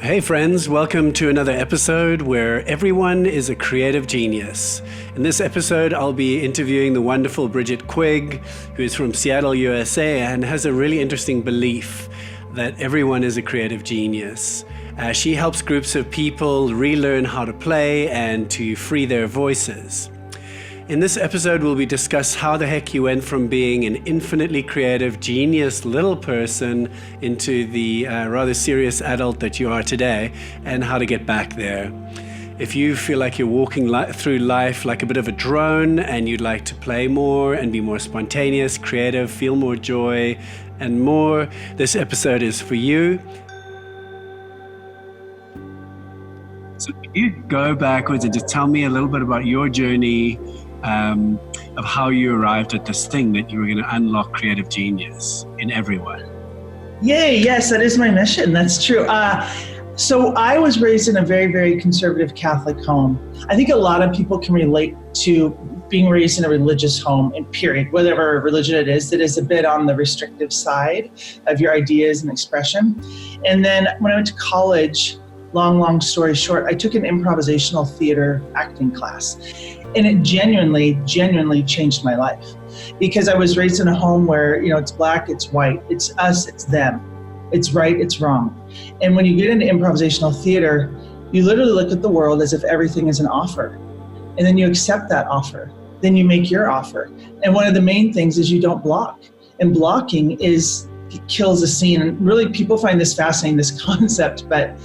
Hey friends, welcome to another episode where everyone is a creative genius. In this episode, I'll be interviewing the wonderful Bridget Quigg, who is from Seattle, USA, and has a really interesting belief that everyone is a creative genius. She helps groups of people relearn how to play and to free their voices. In this episode, we'll discuss how the heck you went from being an infinitely creative, genius little person into the rather serious adult that you are today, and how to get back there. If you feel like you're walking through life like a bit of a drone and you'd like to play more and be more spontaneous, creative, feel more joy and more, this episode is for you. So can you go backwards and just tell me a little bit about your journey of how you arrived at this thing that you were going to unlock creative genius in everyone? Yay, yes, that is my mission. That's true. So I was raised in a very, very conservative Catholic home. I think a lot of people can relate to being raised in a religious home, and period, whatever religion it is, that is a bit on the restrictive side of your ideas and expression. And then when I went to college, long story short, I took an improvisational theater acting class. And it genuinely changed my life, because I was raised in a home where, it's black, it's white, it's us, it's them, it's right, it's wrong. And when you get into improvisational theater, you literally look at the world as if everything is an offer. And then you accept that offer. Then you make your offer. And one of the main things is you don't block. And blocking kills a scene. And really, people find this fascinating, this concept, but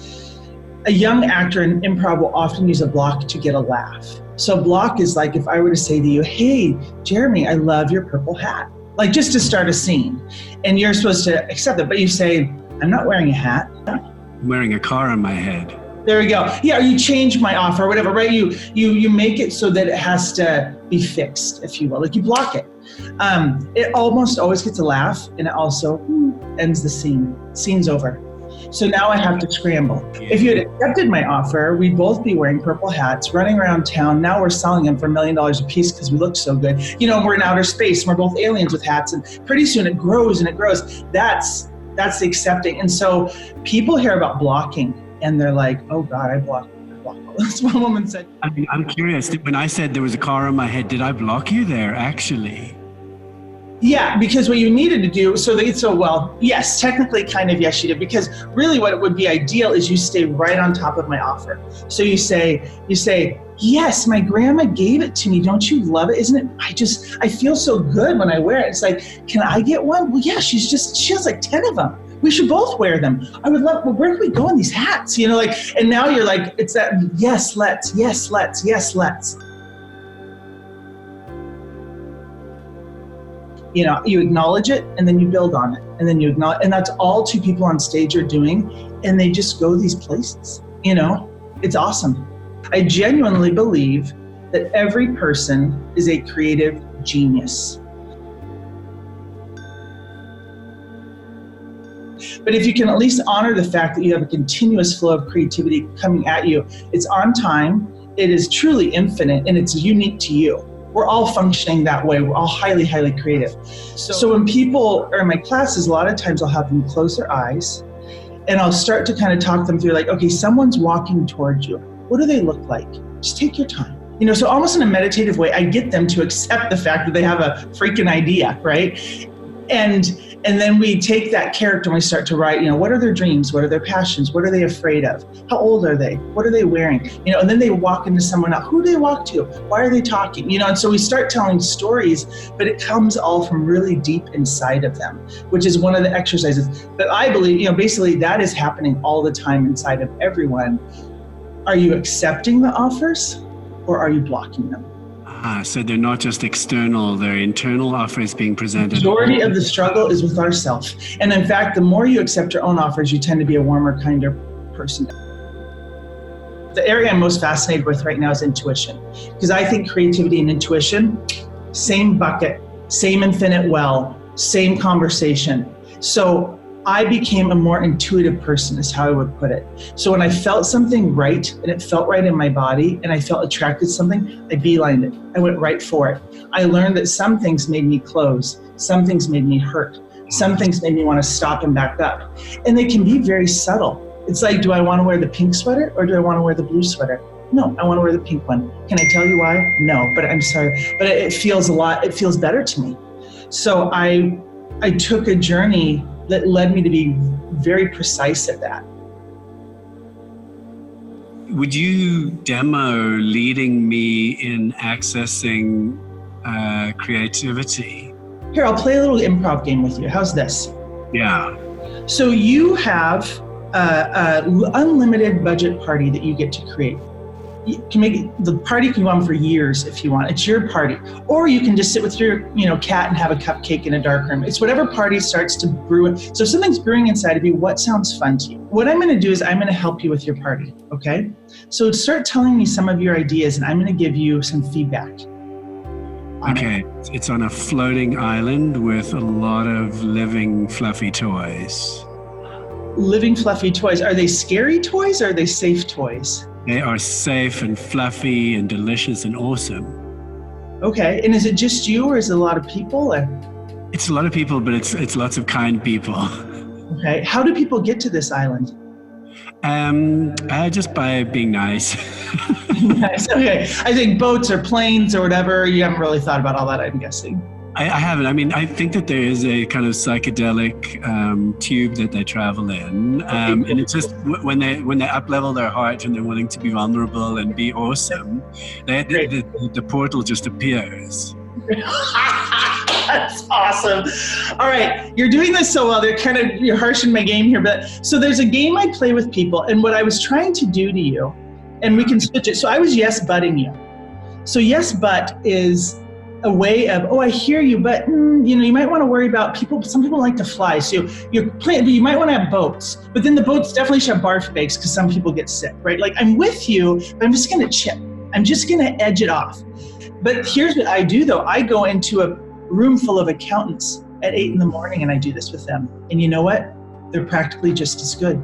a young actor in improv will often use a block to get a laugh. So block is like if I were to say to you, hey, Jeremy, I love your purple hat. Like just to start a scene. And you're supposed to accept it, but you say, I'm not wearing a hat. I'm wearing a car on my head. There we go. Yeah, or you change my offer or whatever, right? You make it so that it has to be fixed, if you will. Like you block it. It almost always gets a laugh, and it also ends the scene. Scene's over. So now I have to scramble. If you had accepted my offer, we'd both be wearing purple hats, running around town. Now we're selling them for $1 million a piece because we look so good. We're in outer space. And we're both aliens with hats, and pretty soon it grows and it grows. That's the accepting. And so people hear about blocking and they're like, oh God, I block. That's what one woman said. I'm curious. When I said there was a car on my head, did I block you there actually? Yeah, because what you needed to do, yes, technically kind of yes you did, because really what would be ideal is you stay right on top of my offer. So you say, yes, my grandma gave it to me. Don't you love it? Isn't it? I feel so good when I wear it. It's like, can I get one? Well, yeah, she has like 10 of them. We should both wear them. I would love, where can we go in these hats? And now you're like, it's that, yes, let's. You acknowledge it and then you build on it, and then you acknowledge, and that's all two people on stage are doing, and they just go these places. It's awesome. I genuinely believe that every person is a creative genius. But if you can at least honor the fact that you have a continuous flow of creativity coming at you, it's on time, it is truly infinite, and it's unique to you. We're all functioning that way. We're all highly, highly creative. So when people are in my classes, a lot of times I'll have them close their eyes and I'll start to kind of talk them through like, okay, someone's walking towards you. What do they look like? Just take your time. So almost in a meditative way, I get them to accept the fact that they have a freaking idea, right? And then we take that character and we start to write, what are their dreams? What are their passions? What are they afraid of? How old are they? What are they wearing? And then they walk into someone else. Who do they walk to? Why are they talking? And so we start telling stories, but it comes all from really deep inside of them, which is one of the exercises that I believe, basically that is happening all the time inside of everyone. Are you accepting the offers or are you blocking them? So they're not just external, they're internal offers being presented. The majority of the struggle is with ourselves. And in fact, the more you accept your own offers, you tend to be a warmer, kinder person. The area I'm most fascinated with right now is intuition. Because I think creativity and intuition, same bucket, same infinite well, same conversation. So I became a more intuitive person is how I would put it. So when I felt something right and it felt right in my body and I felt attracted to something, I beelined it. I went right for it. I learned that some things made me close. Some things made me hurt. Some things made me want to stop and back up. And they can be very subtle. It's like, do I want to wear the pink sweater or do I want to wear the blue sweater? No, I want to wear the pink one. Can I tell you why? No, but I'm sorry. But it feels better to me. So I took a journey that led me to be very precise at that. Would you demo leading me in accessing creativity? Here, I'll play a little improv game with you. How's this? Yeah. So you have an unlimited budget party that you get to create. You can the party can go on for years if you want. It's your party. Or you can just sit with your cat and have a cupcake in a dark room. It's whatever party starts to brew. So if something's brewing inside of you, what sounds fun to you? What I'm going to do is I'm going to help you with your party, okay? So start telling me some of your ideas and I'm going to give you some feedback. Okay, it's on a floating island with a lot of living fluffy toys. Living fluffy toys. Are they scary toys or are they safe toys? They are safe and fluffy and delicious and awesome. Okay, and is it just you or is it a lot of people? It's a lot of people, but it's lots of kind people. Okay, how do people get to this island? Just by being nice. Nice. Okay, I think boats or planes or whatever. You haven't really thought about all that, I'm guessing. I haven't. I mean, I think that there is a kind of psychedelic tube that they travel in, and it's just when they up-level their heart and they're willing to be vulnerable and be awesome, the portal just appears. That's awesome. All right, you're doing this so well. You're harshing my game here, but so there's a game I play with people, and what I was trying to do to you, and we can switch it. So I was yes butting you. So yes but is a way of, I hear you, but you might want to worry about people. Some people like to fly, so you're playing. But you might want to have boats, but then the boats definitely should have barf bags because some people get sick, right? Like I'm with you, but I'm just going to chip. I'm just going to edge it off. But here's what I do though. I go into a room full of accountants at 8 a.m. and I do this with them. And you know what? They're practically just as good.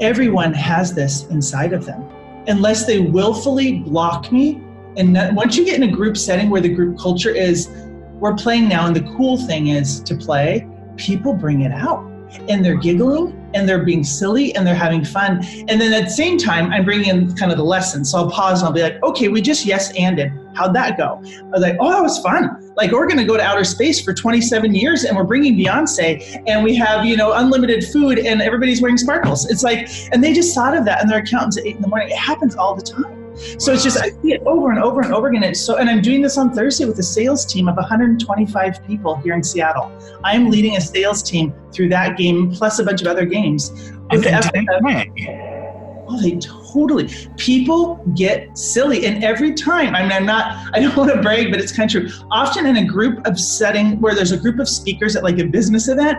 Everyone has this inside of them, unless they willfully block me. And once you get in a group setting where the group culture is, we're playing now, and the cool thing is to play, people bring it out. And they're giggling, and they're being silly, and they're having fun. And then at the same time, I'm bringing in kind of the lesson. So I'll pause and I'll be like, okay, we just yes-anded. How'd that go? I was like, that was fun. Like, we're going to go to outer space for 27 years, and we're bringing Beyonce, and we have, unlimited food, and everybody's wearing sparkles. It's like, and they just thought of that, and their accountants at 8 a.m. It happens all the time. So it's just, I see it over and over and over again. And I'm doing this on Thursday with a sales team of 125 people here in Seattle. I'm leading a sales team through that game, plus a bunch of other games. They totally, people get silly. And every time, I don't want to brag, but it's kind of true. Often in a group of setting where there's a group of speakers at like a business event,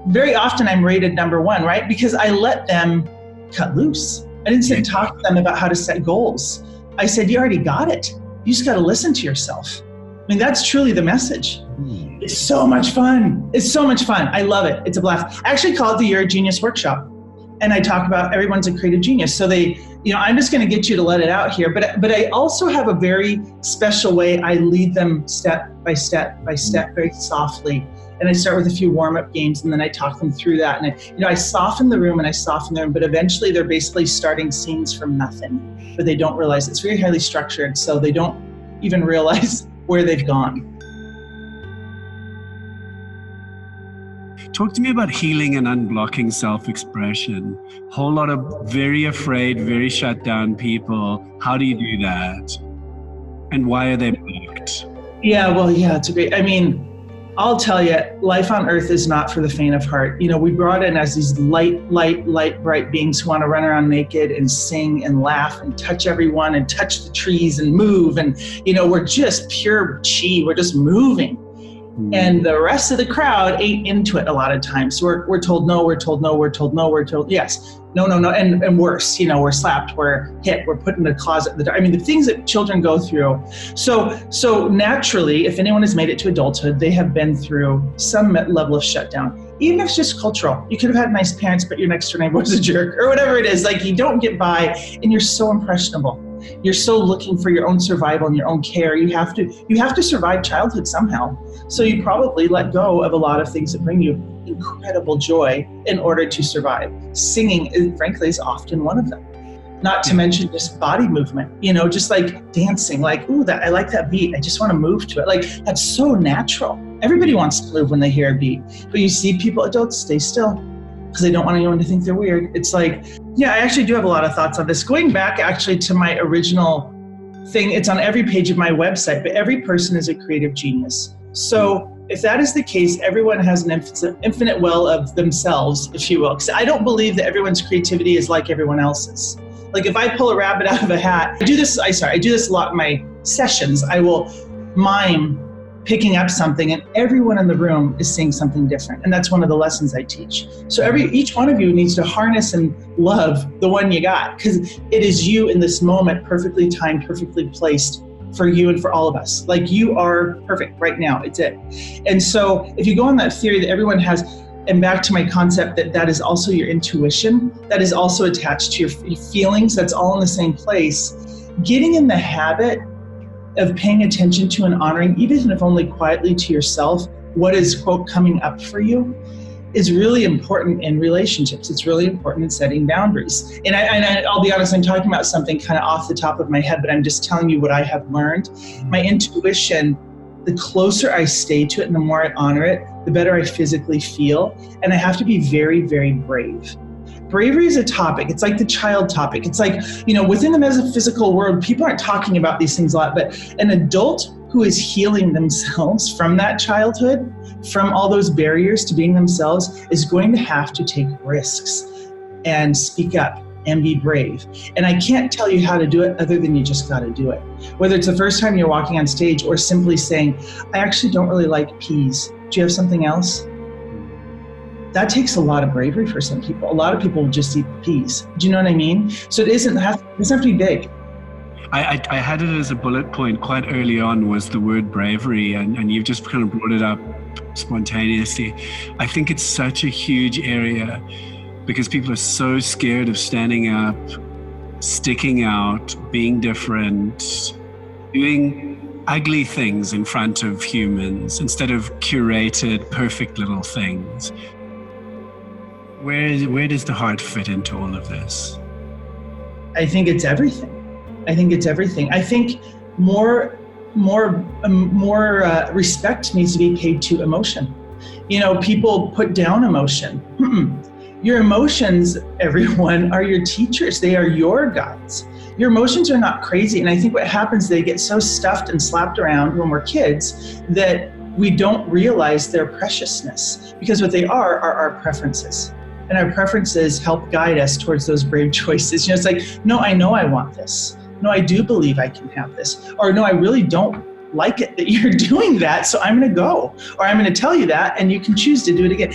very often I'm rated number one, right? Because I let them cut loose. I didn't say talk to them about how to set goals. I said, you already got it. You just got to listen to yourself. I mean, that's truly the message. It's so much fun. It's so much fun. I love it. It's a blast. I actually call it the Year of Genius Workshop. And I talk about everyone's a creative genius. So I'm just going to get you to let it out here. But I also have a very special way I lead them step by step by step, very softly. And I start with a few warm-up games, and then I talk them through that. And I soften the room, but eventually they're basically starting scenes from nothing, but they don't realize it's very highly structured, so they don't even realize where they've gone. Talk to me about healing and unblocking self-expression. Whole lot of very afraid, very shut down people. How do you do that? And why are they blocked? It's a great, I'll tell you, life on earth is not for the faint of heart. We brought in as these light, bright beings who want to run around naked and sing and laugh and touch everyone and touch the trees and move. And, we're just pure chi. We're just moving. And the rest of the crowd ain't into it a lot of times. So we're told no, we're told no, we're told no, we're told yes. No, and worse, we're slapped, we're hit, we're put in a closet. The things that children go through. So naturally, if anyone has made it to adulthood, they have been through some level of shutdown. Even if it's just cultural. You could have had nice parents, but your next door neighbor was a jerk, or whatever it is. Like, you don't get by, and you're so impressionable. you're so looking for your own survival and your own care. You have to survive childhood somehow. So you probably let go of a lot of things that bring you incredible joy in order to survive. Singing, frankly, is often one of them. Not to mention just body movement, just like dancing, like, ooh, I like that beat. I just want to move to it. Like, that's so natural. Everybody wants to move when they hear a beat. But you see adults stay still because they don't want anyone to think they're weird. It's like, yeah, I actually do have a lot of thoughts on this. Going back actually to my original thing, it's on every page of my website, but every person is a creative genius. So if that is the case, everyone has an infinite well of themselves, if you will. Because I don't believe that everyone's creativity is like everyone else's. Like if I pull a rabbit out of a hat, I do this a lot in my sessions. I will mime picking up something and everyone in the room is seeing something different. And that's one of the lessons I teach. So each one of you needs to harness and love the one you got, because it is you in this moment, perfectly timed, perfectly placed for you and for all of us. Like, you are perfect right now. It's it. And so if you go on that theory that everyone has, and back to my concept that is also your intuition, that is also attached to your feelings, that's all in the same place. Getting in the habit of paying attention to and honoring, even if only quietly to yourself, what is, quote, coming up for you is really important in relationships. It's really important in setting boundaries. And I'll be honest, I'm talking about something kind of off the top of my head, but I'm just telling you what I have learned. My intuition, the closer I stay to it and the more I honor it, the better I physically feel. And I have to be very, very brave. Bravery is a topic. It's like the child topic. It's like, within the metaphysical world, people aren't talking about these things a lot, but an adult who is healing themselves from that childhood, from all those barriers to being themselves, is going to have to take risks and speak up and be brave. And I can't tell you how to do it other than you just got to do it. Whether it's the first time you're walking on stage or simply saying, I actually don't really like peas. Do you have something else? That takes a lot of bravery for some people. A lot of people just eat peas. Do you know what I mean? So it doesn't have to be big. I had it as a bullet point quite early on, was the word bravery, and you've just kind of brought it up spontaneously. I think it's such a huge area because people are so scared of standing up, sticking out, being different, doing ugly things in front of humans instead of curated, perfect little things. Where does the heart fit into all of this? I think it's everything. I think more respect needs to be paid to emotion. People put down emotion. Your emotions, everyone, are your teachers. They are your guides. Your emotions are not crazy. And I think what happens, they get so stuffed and slapped around when we're kids that we don't realize their preciousness, because what they are our preferences. And our preferences help guide us towards those brave choices. It's like, no, I know I want this. No, I do believe I can have this. Or no, I really don't like it that you're doing that, so I'm going to go. Or I'm going to tell you that, and you can choose to do it again.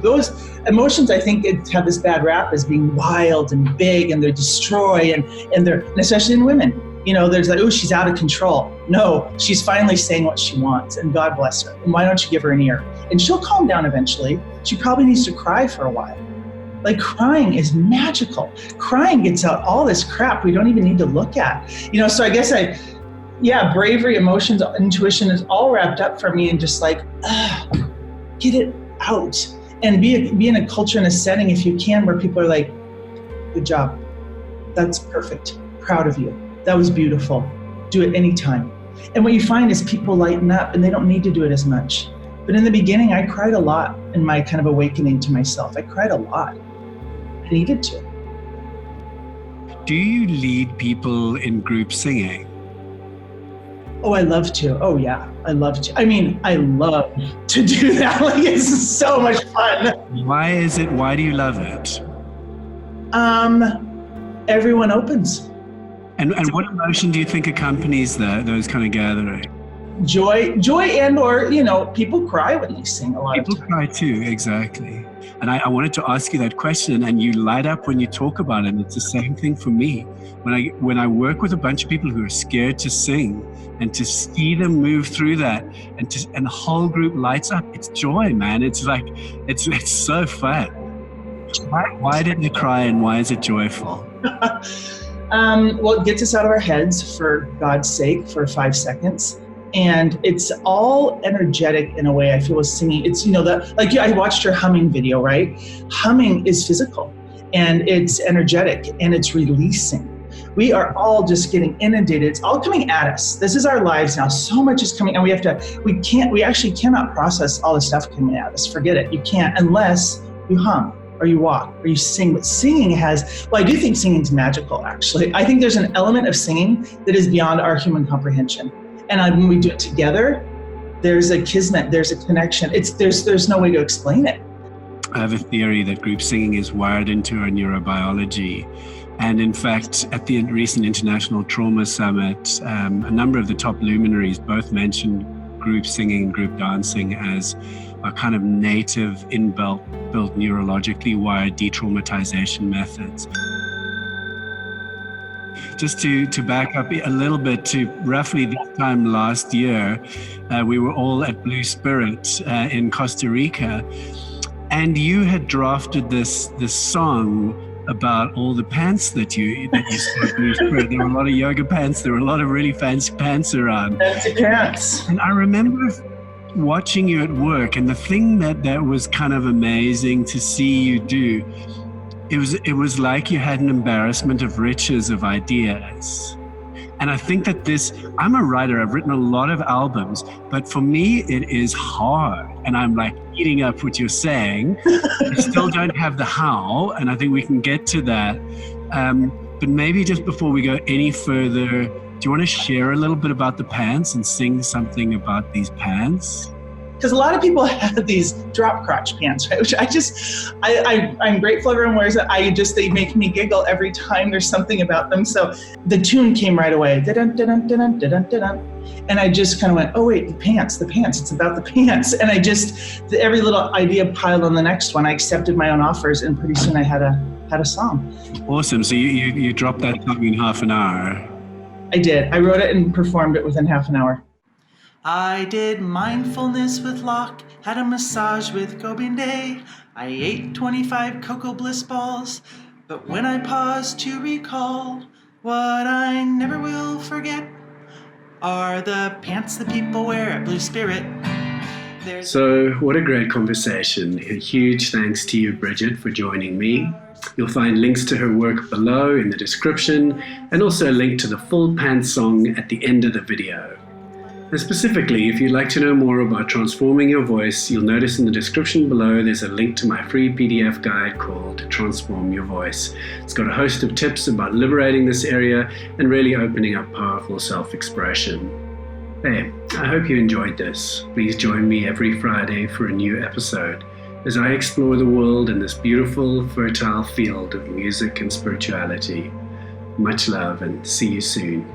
Those emotions, I think, have this bad rap as being wild and big, and they destroy, and especially in women. There's like, oh, she's out of control. No, she's finally saying what she wants, and God bless her. And why don't you give her an ear? And she'll calm down eventually. She probably needs to cry for a while. Like, crying is magical. Crying gets out all this crap we don't even need to look at. So I guess bravery, emotions, intuition is all wrapped up for me, and just like, get it out. And be in a culture and a setting, if you can, where people are like, good job. That's perfect. Proud of you. That was beautiful. Do it anytime. And what you find is people lighten up and they don't need to do it as much. But in the beginning, I cried a lot in my kind of awakening to myself. I cried a lot. I needed to. Do you lead people in group singing? Oh, I love to. Oh, yeah. I love to. I mean, I love to do that. Like, it's so much fun. Why do you love it? Everyone opens. And what emotion do you think accompanies those kind of gatherings? Joy, and or, people cry when they sing a lot of times. People cry too, exactly. And I wanted to ask you that question, and you light up when you talk about it. And it's the same thing for me. When I work with a bunch of people who are scared to sing, and to see them move through that, and the whole group lights up, it's joy, man. It's like, it's so fun. Why didn't you cry, and why is it joyful? Well, it gets us out of our heads, for God's sake, for 5 seconds. And it's all energetic in a way. I feel with singing. It's, I watched your humming video, right? Humming is physical and it's energetic and it's releasing. We are all just getting inundated. It's all coming at us. This is our lives now. So much is coming, and we actually cannot process all the stuff coming at us. Forget it. You can't unless you hum or you walk or you sing. But singing I do think singing's magical, actually. I think there's an element of singing that is beyond our human comprehension. And when we do it together, there's a kismet, there's a connection. There's no way to explain it. I have a theory that group singing is wired into our neurobiology. And in fact, at the recent International Trauma Summit, a number of the top luminaries both mentioned group singing and group dancing as a kind of native, inbuilt, neurologically wired detraumatization methods. Just to back up a little bit to roughly this time last year, we were all at Blue Spirit in Costa Rica, and you had drafted this song about all the pants that you saw at Blue Spirit. There were a lot of yoga pants. There were a lot of really fancy pants around. Fancy pants. And I remember watching you at work, and the thing that was kind of amazing to see you do, it was like you had an embarrassment of riches of ideas. And I think that I'm a writer, I've written a lot of albums, but for me, it is hard. And I'm like eating up what you're saying. I still don't have the how, and I think we can get to that. But maybe just before we go any further, do you want to share a little bit about the pants and sing something about these pants? Because a lot of people have these drop crotch pants, right? Which I'm grateful everyone wears it. They make me giggle every time there's something about them. So the tune came right away. Dun, dun, dun, dun, dun, dun, dun. And I just kind of went, oh wait, the pants, it's about the pants. And every little idea piled on the next one. I accepted my own offers, and pretty soon I had a song. Awesome. So you dropped that song in half an hour. I did. I wrote it and performed it within half an hour. I did mindfulness with Locke, had a massage with Gobinde. I ate 25 Cocoa Bliss balls, but when I pause to recall, what I never will forget are the pants that people wear at Blue Spirit. So what a great conversation. A huge thanks to you, Bridget, for joining me. You'll find links to her work below in the description, and also a link to the full pants song at the end of the video. And specifically, if you'd like to know more about transforming your voice, you'll notice in the description below there's a link to my free PDF guide called Transform Your Voice. It's got a host of tips about liberating this area and really opening up powerful self-expression. Hey, I hope you enjoyed this. Please join me every Friday for a new episode as I explore the world in this beautiful, fertile field of music and spirituality. Much love, and see you soon.